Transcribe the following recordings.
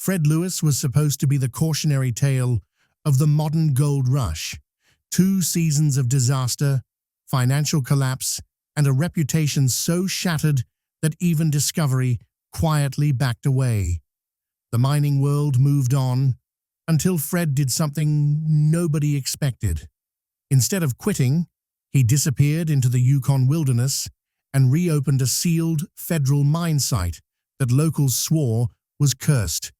Fred Lewis was supposed to be the cautionary tale of the modern gold rush. 2 seasons of disaster, financial collapse, and a reputation so shattered that even Discovery quietly backed away. The mining world moved on until Fred did something nobody expected. Instead of quitting, he disappeared into the Yukon wilderness and reopened a sealed federal mine site that locals swore was cursed.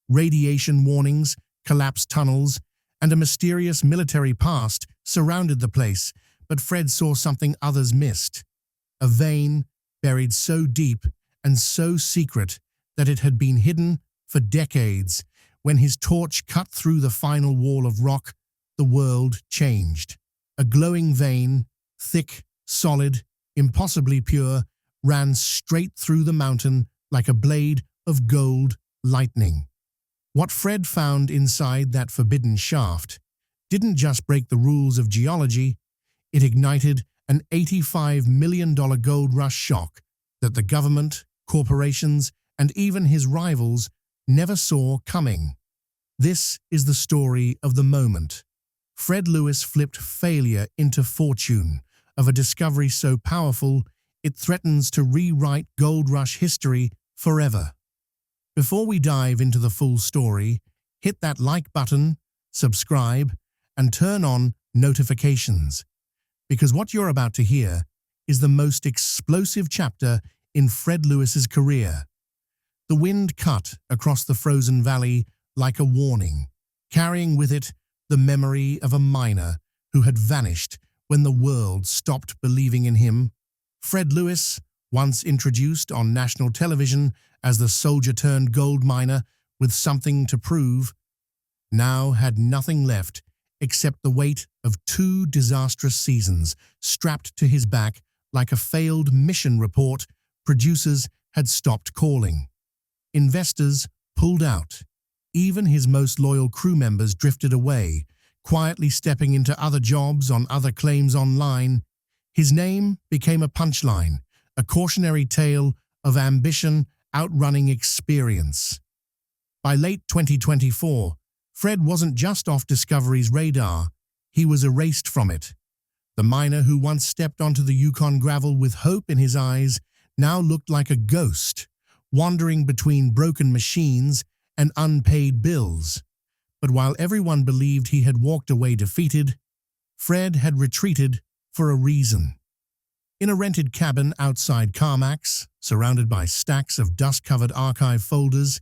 Radiation warnings, collapsed tunnels, and a mysterious military past surrounded the place, but Fred saw something others missed. A vein buried so deep and so secret that it had been hidden for decades. When his torch cut through the final wall of rock, the world changed. A glowing vein, thick, solid, impossibly pure, ran straight through the mountain like a blade of gold lightning. What Fred found inside that forbidden shaft didn't just break the rules of geology, it ignited an $85 million gold rush shock that the government, corporations, and even his rivals never saw coming. This is the story of the moment. Fred Lewis flipped failure into fortune, of a discovery so powerful it threatens to rewrite gold rush history forever. Before we dive into the full story, hit that like button, subscribe, and turn on notifications, because what you're about to hear is the most explosive chapter in Fred Lewis's career. The wind cut across the frozen valley like a warning, carrying with it the memory of a miner who had vanished when the world stopped believing in him. Fred Lewis, once introduced on national television as the soldier-turned-gold miner with something to prove, now had nothing left except the weight of 2 disastrous seasons strapped to his back like a failed mission report. Producers had stopped calling. Investors pulled out. Even his most loyal crew members drifted away, quietly stepping into other jobs on other claims online. His name became a punchline, a cautionary tale of ambition outrunning experience. By late 2024, Fred wasn't just off Discovery's radar, he was erased from it. The miner who once stepped onto the Yukon gravel with hope in his eyes now looked like a ghost, wandering between broken machines and unpaid bills. But while everyone believed he had walked away defeated, Fred had retreated for a reason. In a rented cabin outside CarMax, surrounded by stacks of dust-covered archive folders,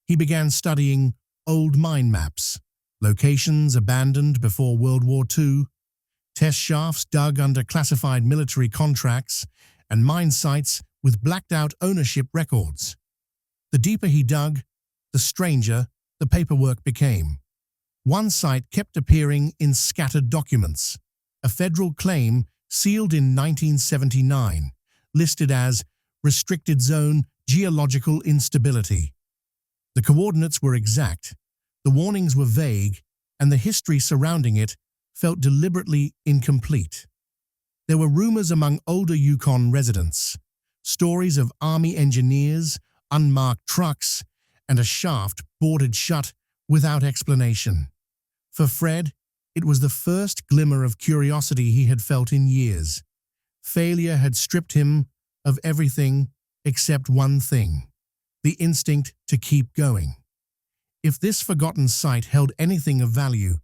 he began studying old mine maps, locations abandoned before World War II, test shafts dug under classified military contracts, and mine sites with blacked-out ownership records. The deeper he dug, the stranger the paperwork became. One site kept appearing in scattered documents, a federal claim sealed in 1979, listed as Restricted Zone Geological Instability. The coordinates were exact, the warnings were vague, and the history surrounding it felt deliberately incomplete. There were rumors among older Yukon residents, stories of Army engineers, unmarked trucks, and a shaft boarded shut without explanation. For Fred, it was the first glimmer of curiosity he had felt in years. Failure had stripped him of everything except one thing: the instinct to keep going. If this forgotten site held anything of value,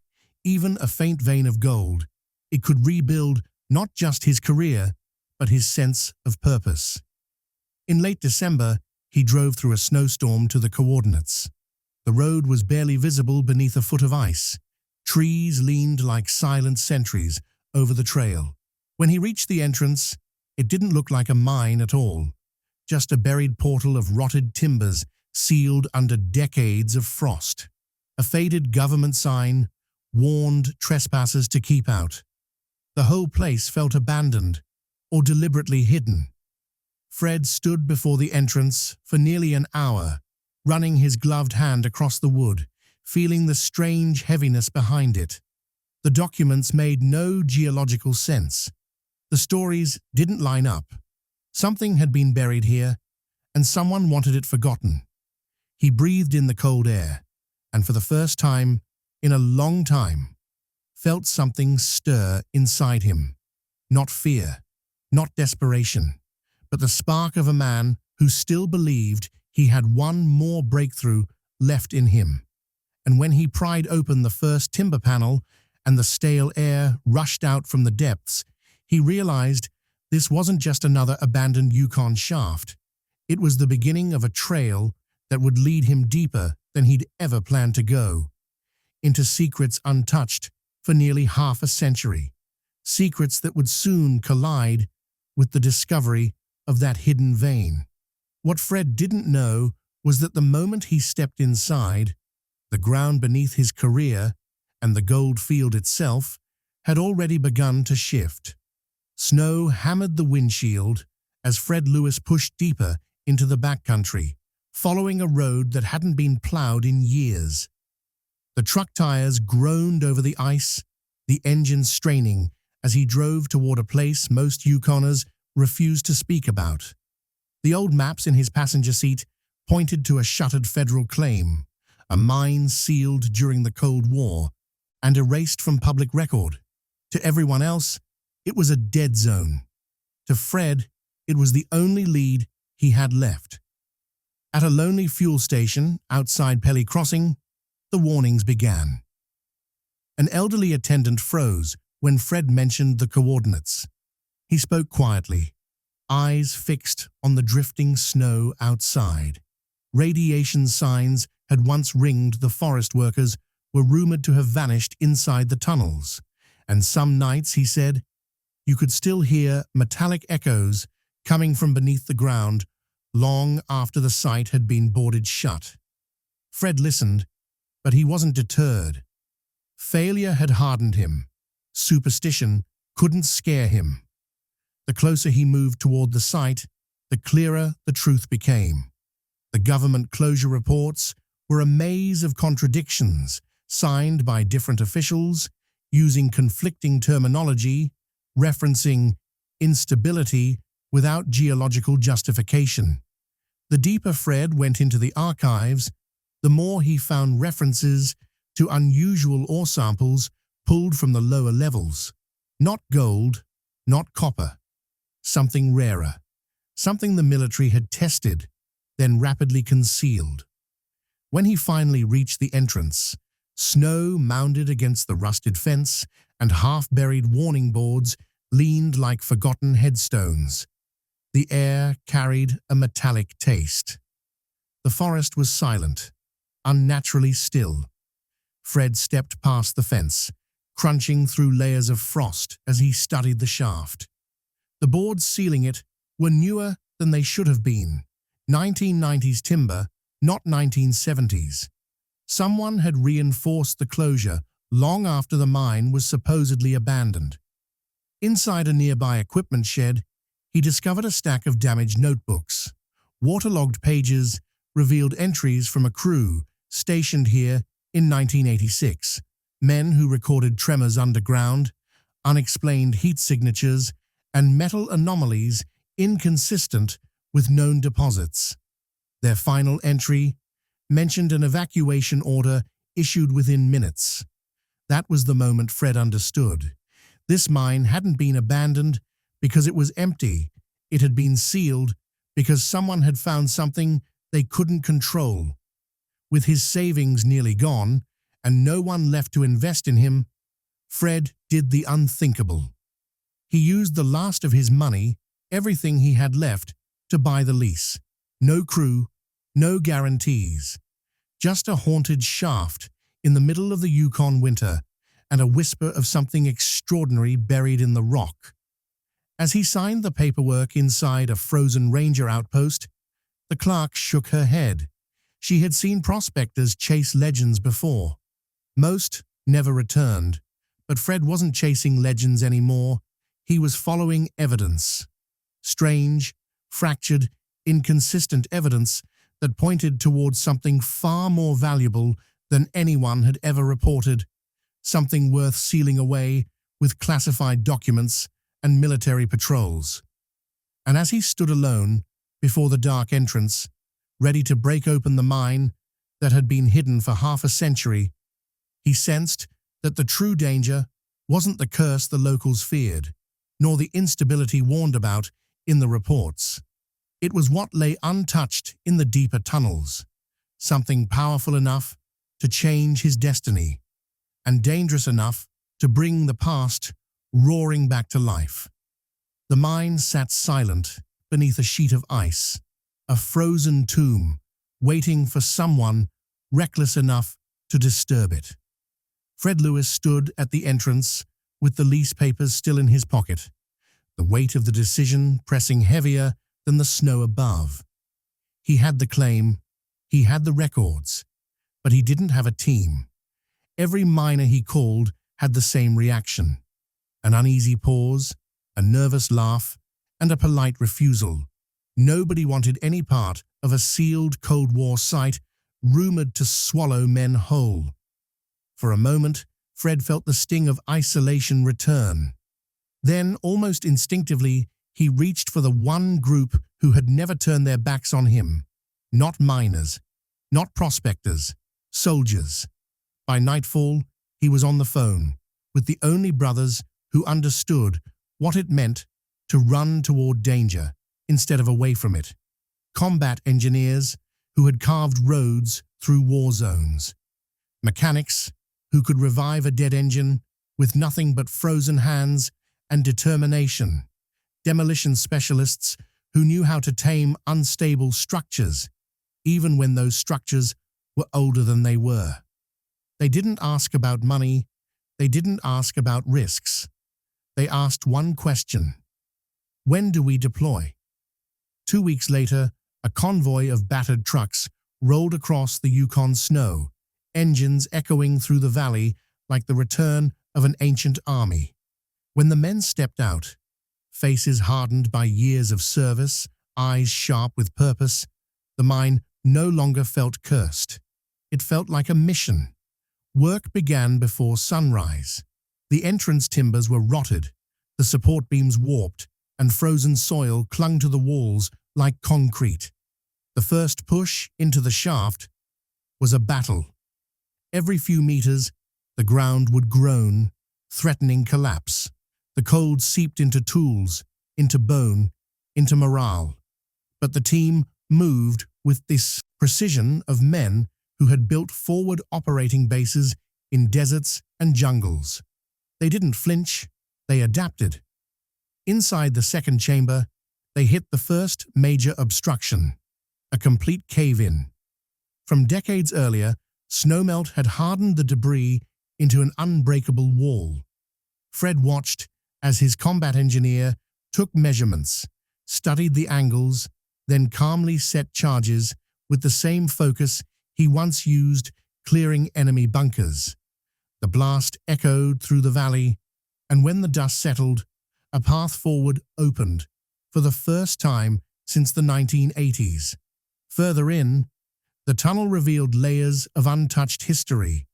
even a faint vein of gold, it could rebuild not just his career, but his sense of purpose. In late December, he drove through a snowstorm to the coordinates. The road was barely visible beneath a foot of ice. Trees leaned like silent sentries over the trail. When he reached the entrance, it didn't look like a mine at all, just a buried portal of rotted timbers sealed under decades of frost. A faded government sign warned trespassers to keep out. The whole place felt abandoned or deliberately hidden. Fred stood before the entrance for nearly an hour, running his gloved hand across the wood, feeling the strange heaviness behind it. The documents made no geological sense. The stories didn't line up. Something had been buried here, and someone wanted it forgotten. He breathed in the cold air, and for the first time in a long time, felt something stir inside him. Not fear, not desperation, but the spark of a man who still believed he had one more breakthrough left in him. And when he pried open the first timber panel and the stale air rushed out from the depths, he realized this wasn't just another abandoned Yukon shaft. It was the beginning of a trail that would lead him deeper than he'd ever planned to go, into secrets untouched for nearly half a century, secrets that would soon collide with the discovery of that hidden vein. What Fred didn't know was that the moment he stepped inside, the ground beneath his career and the gold field itself had already begun to shift. Snow hammered the windshield as Fred Lewis pushed deeper into the backcountry, following a road that hadn't been plowed in years. The truck tires groaned over the ice, the engine straining as he drove toward a place most Yukoners refused to speak about. The old maps in his passenger seat pointed to a shuttered federal claim, a mine sealed during the Cold War and erased from public record. To everyone else, it was a dead zone. To Fred, it was the only lead he had left. At a lonely fuel station outside Pelly Crossing, the warnings began. An elderly attendant froze when Fred mentioned the coordinates. He spoke quietly, eyes fixed on the drifting snow outside. Radiation signs had once ringed the forest workers were rumored to have vanished inside the tunnels, and some nights, he said, you could still hear metallic echoes coming from beneath the ground long after the site had been boarded shut. Fred listened, but he wasn't deterred. Failure had hardened him. Superstition couldn't scare him. The closer he moved toward the site, the clearer the truth became. The government closure reports were a maze of contradictions, signed by different officials, using conflicting terminology, referencing instability without geological justification. The deeper Fred went into the archives, the more he found references to unusual ore samples pulled from the lower levels. Not gold, not copper. Something rarer. Something the military had tested, then rapidly concealed. When he finally reached the entrance, snow mounded against the rusted fence and half-buried warning boards leaned like forgotten headstones. The air carried a metallic taste. The forest was silent, unnaturally still. Fred stepped past the fence, crunching through layers of frost as he studied the shaft. The boards sealing it were newer than they should have been. 1990s timber, not 1970s. Someone had reinforced the closure long after the mine was supposedly abandoned. Inside a nearby equipment shed, he discovered a stack of damaged notebooks. Waterlogged pages revealed entries from a crew stationed here in 1986, men who recorded tremors underground, unexplained heat signatures, and metal anomalies inconsistent with known deposits. Their final entry mentioned an evacuation order issued within minutes. That was the moment Fred understood. This mine hadn't been abandoned because it was empty. It had been sealed because someone had found something they couldn't control. With his savings nearly gone and no one left to invest in him, Fred did the unthinkable. He used the last of his money, everything he had left, to buy the lease. No crew, no guarantees. Just a haunted shaft in the middle of the Yukon winter and a whisper of something extraordinary buried in the rock. As he signed the paperwork inside a frozen ranger outpost, the clerk shook her head. She had seen prospectors chase legends before. Most never returned, but Fred wasn't chasing legends anymore. He was following evidence. Strange, fractured, inconsistent evidence that pointed towards something far more valuable than anyone had ever reported, something worth sealing away with classified documents and military patrols. And as he stood alone before the dark entrance, ready to break open the mine that had been hidden for half a century. He sensed that the true danger wasn't the curse the locals feared, nor the instability warned about in the reports. It was what lay untouched in the deeper tunnels, something powerful enough to change his destiny, and dangerous enough to bring the past roaring back to life. The mine sat silent beneath a sheet of ice, a frozen tomb, waiting for someone reckless enough to disturb it. Fred Lewis stood at the entrance with the lease papers still in his pocket, the weight of the decision pressing heavier than the snow above. He had the claim, he had the records, but he didn't have a team. Every miner he called had the same reaction: an uneasy pause, a nervous laugh, and a polite refusal. Nobody wanted any part of a sealed Cold War site rumored to swallow men whole. For a moment, Fred felt the sting of isolation return. Then, almost instinctively, he reached for the one group who had never turned their backs on him. Not miners, not prospectors, soldiers. By nightfall, he was on the phone with the only brothers who understood what it meant to run toward danger instead of away from it. Combat engineers who had carved roads through war zones. Mechanics who could revive a dead engine with nothing but frozen hands and determination. Demolition specialists who knew how to tame unstable structures, even when those structures were older than they were. They didn't ask about money, they didn't ask about risks. They asked one question: when do we deploy? 2 weeks later, a convoy of battered trucks rolled across the Yukon snow, engines echoing through the valley like the return of an ancient army. When the men stepped out, faces hardened by years of service, eyes sharp with purpose, the mine no longer felt cursed. It felt like a mission. Work began before sunrise. The entrance timbers were rotted, the support beams warped, and frozen soil clung to the walls like concrete. The first push into the shaft was a battle. Every few meters, the ground would groan, threatening collapse. The cold seeped into tools, into bone, into morale. But the team moved with this precision of men who had built forward operating bases in deserts and jungles. They didn't flinch, they adapted. Inside the second chamber, they hit the first major obstruction, a complete cave-in. From decades earlier, snowmelt had hardened the debris into an unbreakable wall. Fred watched as his combat engineer took measurements, studied the angles, then calmly set charges with the same focus he once used clearing enemy bunkers. The blast echoed through the valley, and when the dust settled, a path forward opened for the first time since the 1980s. Further in, the tunnel revealed layers of untouched history,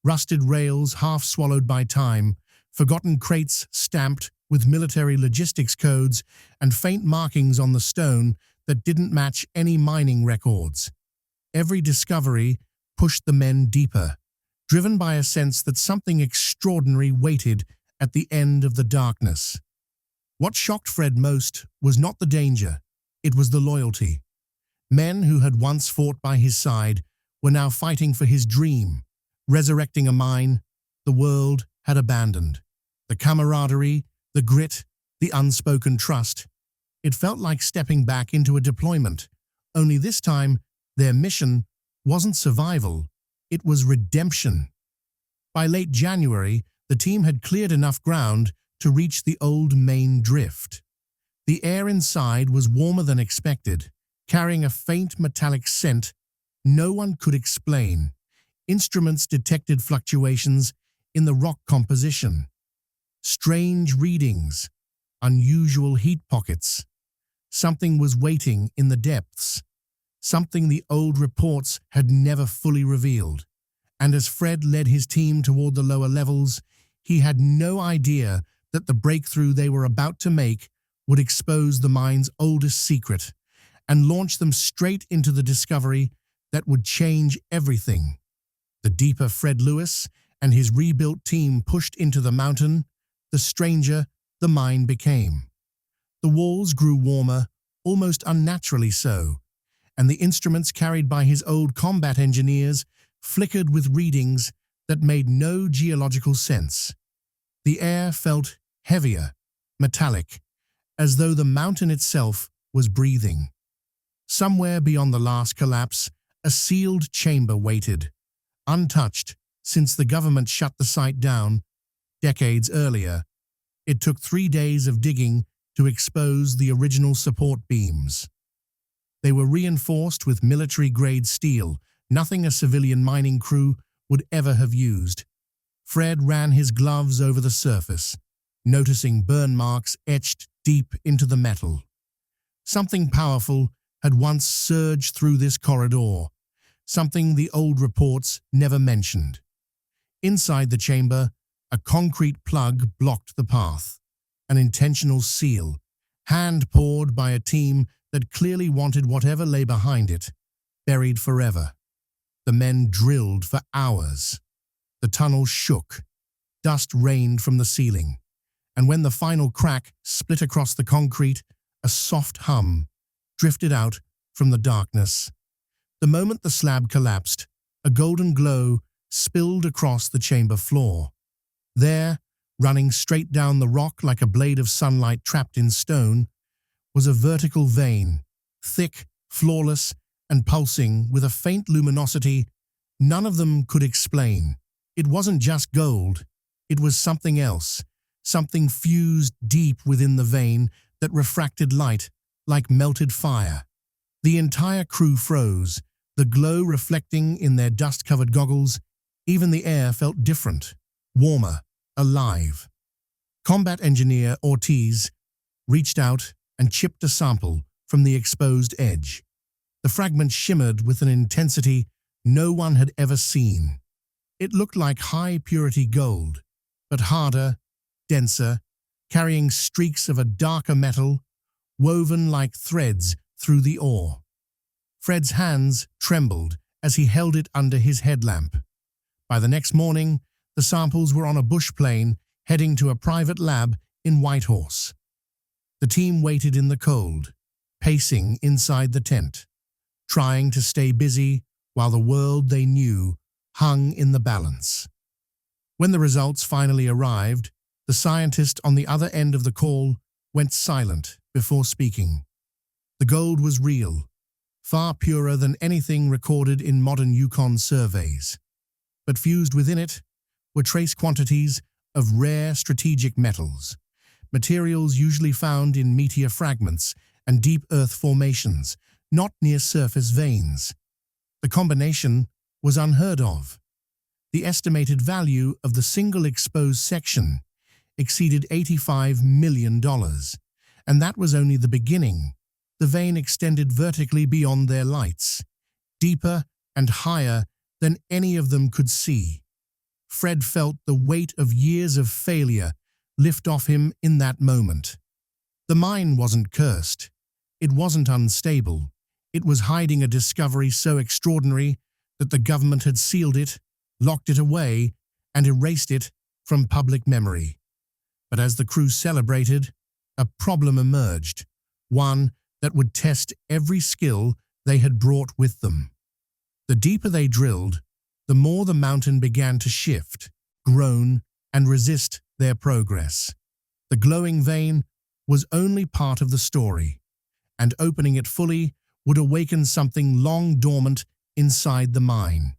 rusted rails half swallowed by time, forgotten crates stamped with military logistics codes, and faint markings on the stone that didn't match any mining records. Every discovery pushed the men deeper, driven by a sense that something extraordinary waited at the end of the darkness. What shocked Fred most was not the danger, it was the loyalty. Men who had once fought by his side were now fighting for his dream, resurrecting a mine the world had abandoned. The camaraderie, the grit, the unspoken trust. It felt like stepping back into a deployment, only this time their mission wasn't survival, it was redemption. By late January, the team had cleared enough ground to reach the old main drift. The air inside was warmer than expected, carrying a faint metallic scent no one could explain. Instruments detected fluctuations in the rock composition. Strange readings, unusual heat pockets. Something was waiting in the depths, something the old reports had never fully revealed. And as Fred led his team toward the lower levels, he had no idea that the breakthrough they were about to make would expose the mine's oldest secret, and launch them straight into the discovery that would change everything. The deeper Fred Lewis and his rebuilt team pushed into the mountain, the stranger the mine became. The walls grew warmer, almost unnaturally so, and the instruments carried by his old combat engineers flickered with readings that made no geological sense. The air felt heavier, metallic, as though the mountain itself was breathing. Somewhere beyond the last collapse, a sealed chamber waited, untouched since the government shut the site down decades earlier. It took 3 days of digging to expose the original support beams. They were reinforced with military-grade steel, nothing a civilian mining crew would ever have used. Fred ran his gloves over the surface, noticing burn marks etched deep into the metal. Something powerful had once surged through this corridor, something the old reports never mentioned. Inside the chamber, a concrete plug blocked the path, an intentional seal, hand-poured by a team that clearly wanted whatever lay behind it, buried forever. The men drilled for hours. The tunnel shook, dust rained from the ceiling, and when the final crack split across the concrete, a soft hum drifted out from the darkness. The moment the slab collapsed, a golden glow spilled across the chamber floor. There, running straight down the rock like a blade of sunlight trapped in stone, was a vertical vein, thick, flawless, and pulsing with a faint luminosity none of them could explain. It wasn't just gold, it was something else, something fused deep within the vein that refracted light like melted fire. The entire crew froze, the glow reflecting in their dust-covered goggles. Even the air felt different, warmer, alive. Combat engineer Ortiz reached out and chipped a sample from the exposed edge. The fragment shimmered with an intensity no one had ever seen. It looked like high-purity gold, but harder, denser, carrying streaks of a darker metal, woven like threads through the ore. Fred's hands trembled as he held it under his headlamp. By the next morning, the samples were on a bush plane heading to a private lab in Whitehorse. The team waited in the cold, pacing inside the tent, trying to stay busy while the world they knew hung in the balance. When the results finally arrived, the scientist on the other end of the call went silent before speaking. The gold was real, far purer than anything recorded in modern Yukon surveys. But fused within it were trace quantities of rare strategic metals, materials usually found in meteor fragments and deep earth formations, not near-surface veins. The combination was unheard of. The estimated value of the single exposed section exceeded $85 million, and that was only the beginning. The vein extended vertically beyond their lights, deeper and higher than any of them could see. Fred felt the weight of years of failure lift off him in that moment. The mine wasn't cursed. It wasn't unstable. It was hiding a discovery so extraordinary that the government had sealed it, locked it away, and erased it from public memory. But as the crew celebrated, a problem emerged, one that would test every skill they had brought with them. The deeper they drilled, the more the mountain began to shift, groan, and resist their progress. The glowing vein was only part of the story, and opening it fully would awaken something long dormant inside the mine.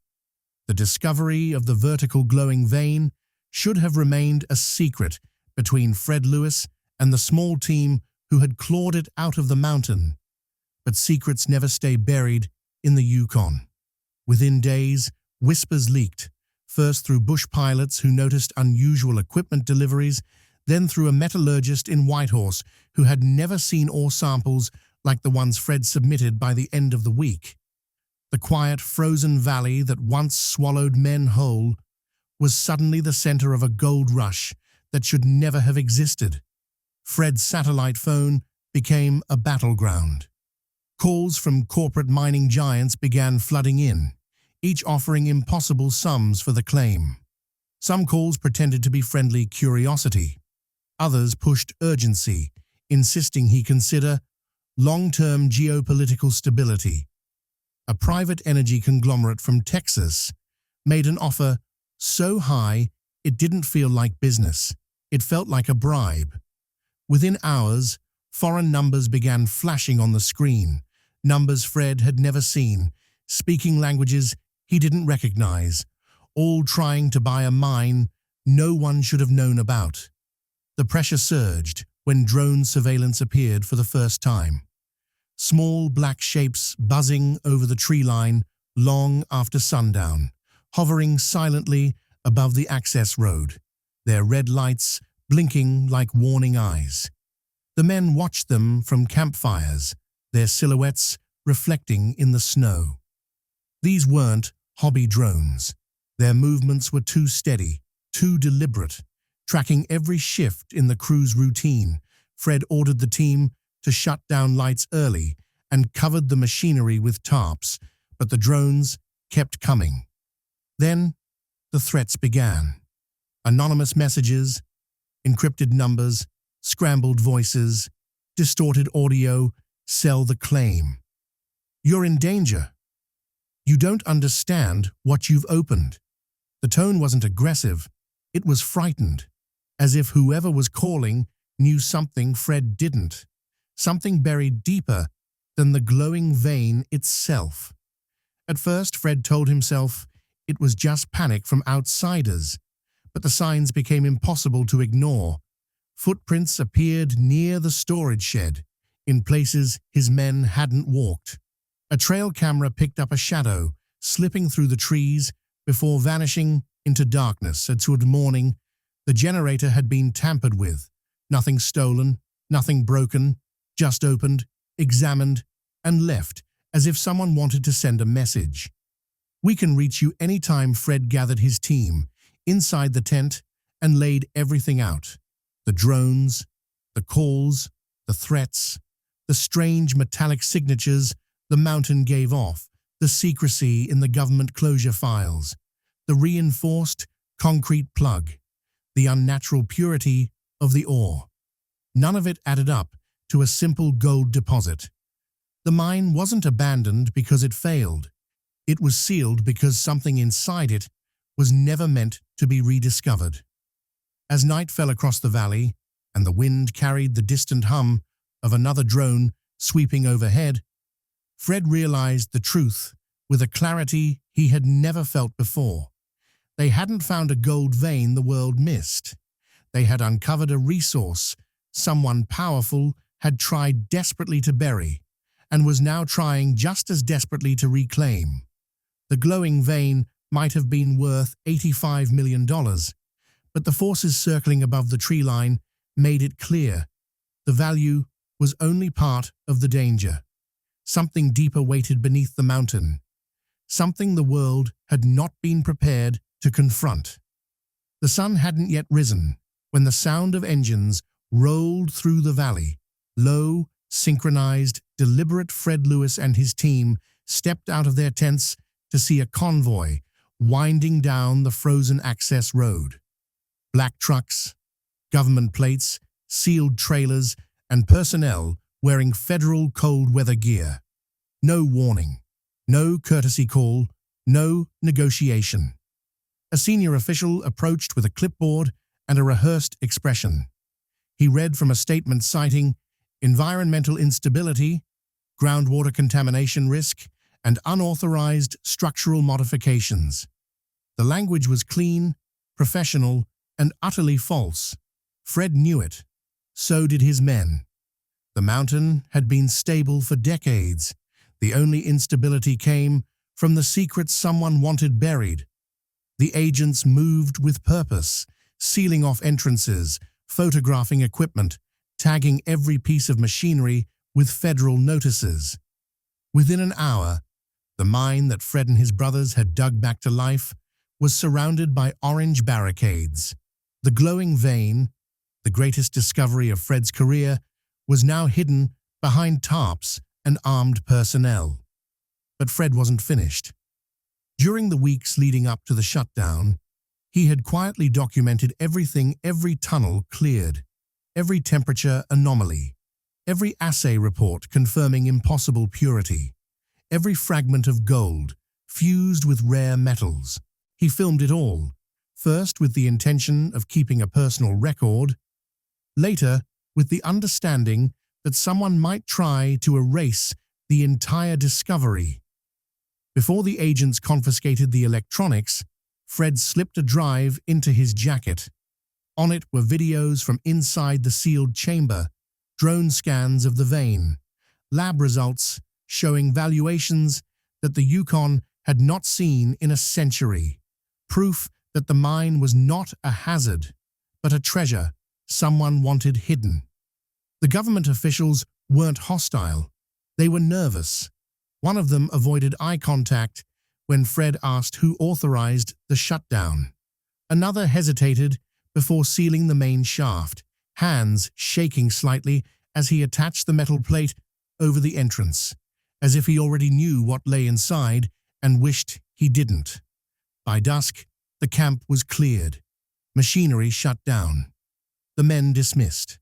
The discovery of the vertical glowing vein should have remained a secret between Fred Lewis and the small team who had clawed it out of the mountain. But secrets never stay buried in the Yukon. Within days, whispers leaked, first through bush pilots who noticed unusual equipment deliveries, then through a metallurgist in Whitehorse who had never seen ore samples like the ones Fred submitted by the end of the week. The quiet, frozen valley that once swallowed men whole was suddenly the center of a gold rush that should never have existed. Fred's satellite phone became a battleground. Calls from corporate mining giants began flooding in, each offering impossible sums for the claim. Some calls pretended to be friendly curiosity. Others pushed urgency, insisting he consider long-term geopolitical stability. A private energy conglomerate from Texas made an offer so high it didn't feel like business. It felt like a bribe. Within hours, foreign numbers began flashing on the screen, numbers Fred had never seen, speaking languages he didn't recognize, all trying to buy a mine no one should have known about. The pressure surged when drone surveillance appeared for the first time. Small black shapes buzzing over the tree line long after sundown, hovering silently above the access road, their red lights blinking like warning eyes. The men watched them from campfires, their silhouettes reflecting in the snow. These weren't hobby drones. Their movements were too steady, too deliberate, tracking every shift in the crew's routine. Fred ordered the team to shut down lights early and covered the machinery with tarps, but the drones kept coming. Then, the threats began. Anonymous messages, encrypted numbers, scrambled voices, distorted audio, sell the claim. You're in danger. You don't understand what you've opened. The tone wasn't aggressive, it was frightened, as if whoever was calling knew something Fred didn't, something buried deeper than the glowing vein itself. At first, Fred told himself it was just panic from outsiders, but the signs became impossible to ignore. Footprints appeared near the storage shed, in places his men hadn't walked. A trail camera picked up a shadow, slipping through the trees before vanishing into darkness. Toward morning, the generator had been tampered with. Nothing stolen, nothing broken, just opened, examined, and left, as if someone wanted to send a message. We can reach you anytime. Fred gathered his team inside the tent and laid everything out. The drones, the calls, the threats, the strange metallic signatures the mountain gave off, the secrecy in the government closure files, the reinforced concrete plug, the unnatural purity of the ore. None of it added up to a simple gold deposit. The mine wasn't abandoned because it failed. It was sealed because something inside it was never meant to be rediscovered. As night fell across the valley and the wind carried the distant hum of another drone sweeping overhead, Fred realized the truth with a clarity he had never felt before. They hadn't found a gold vein the world missed. They had uncovered a resource someone powerful had tried desperately to bury and was now trying just as desperately to reclaim. The glowing vein might have been worth $85 million, but the forces circling above the tree line made it clear the value was only part of the danger. Something deeper waited beneath the mountain, something the world had not been prepared to confront. The sun hadn't yet risen when the sound of engines rolled through the valley. Low, synchronized, deliberate. Fred Lewis and his team stepped out of their tents to see a convoy winding down the frozen access road. Black trucks, government plates, sealed trailers, and personnel wearing federal cold weather gear. No warning, no courtesy call, no negotiation. A senior official approached with a clipboard and a rehearsed expression. He read from a statement citing environmental instability, groundwater contamination risk, and unauthorized structural modifications. The language was clean, professional, and utterly false. Fred knew it. So did his men. The mountain had been stable for decades. The only instability came from the secrets someone wanted buried. The agents moved with purpose, sealing off entrances, photographing equipment, tagging every piece of machinery with federal notices. Within an hour, the mine that Fred and his brothers had dug back to life was surrounded by orange barricades. The glowing vein, the greatest discovery of Fred's career, was now hidden behind tarps and armed personnel. But Fred wasn't finished. During the weeks leading up to the shutdown, he had quietly documented everything every tunnel cleared, every temperature anomaly, every assay report confirming impossible purity, every fragment of gold fused with rare metals. He filmed it all, first with the intention of keeping a personal record, later with the understanding that someone might try to erase the entire discovery. Before the agents confiscated the electronics, Fred slipped a drive into his jacket. On it were videos from inside the sealed chamber, drone scans of the vein, lab results showing valuations that the Yukon had not seen in a century, proof that the mine was not a hazard, but a treasure someone wanted hidden. The government officials weren't hostile. They were nervous. One of them avoided eye contact when Fred asked who authorized the shutdown. Another hesitated before sealing the main shaft, hands shaking slightly as he attached the metal plate over the entrance, as if he already knew what lay inside and wished he didn't. By dusk, the camp was cleared. Machinery shut down. The men dismissed.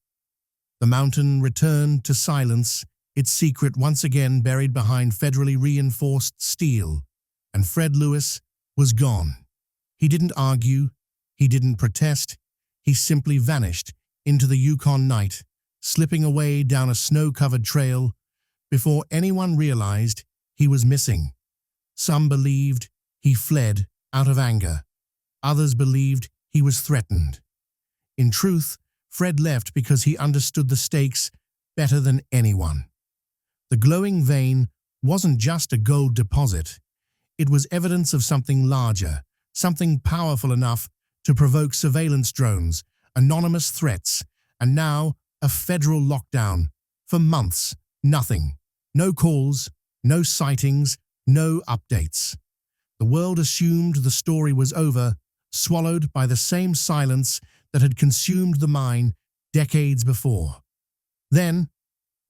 The mountain returned to silence, its secret once again buried behind federally reinforced steel, and Fred Lewis was gone. He didn't argue, he didn't protest, he simply vanished into the Yukon night, slipping away down a snow-covered trail before anyone realized he was missing. Some believed he fled out of anger. Others believed he was threatened. In truth, Fred left because he understood the stakes better than anyone. The glowing vein wasn't just a gold deposit. It was evidence of something larger, something powerful enough to provoke surveillance drones, anonymous threats, and now a federal lockdown. For months, nothing. No calls, no sightings, no updates. The world assumed the story was over, swallowed by the same silence that had consumed the mine decades before. Then,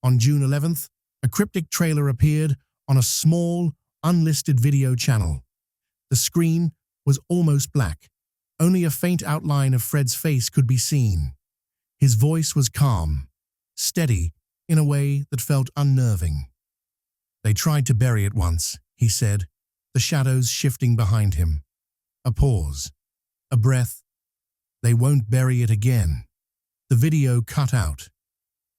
on June 11th, a cryptic trailer appeared on a small, unlisted video channel. The screen was almost black. Only a faint outline of Fred's face could be seen. His voice was calm, steady, in a way that felt unnerving. "They tried to bury it once," he said, the shadows shifting behind him. A pause. A breath. "They won't bury it again." The video cut out.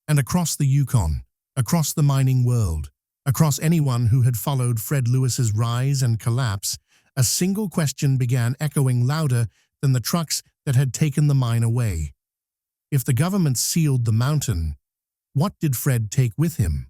And across the Yukon, across the mining world, across anyone who had followed Fred Lewis's rise and collapse, a single question began echoing louder than the trucks that had taken the mine away. If the government sealed the mountain, what did Fred take with him?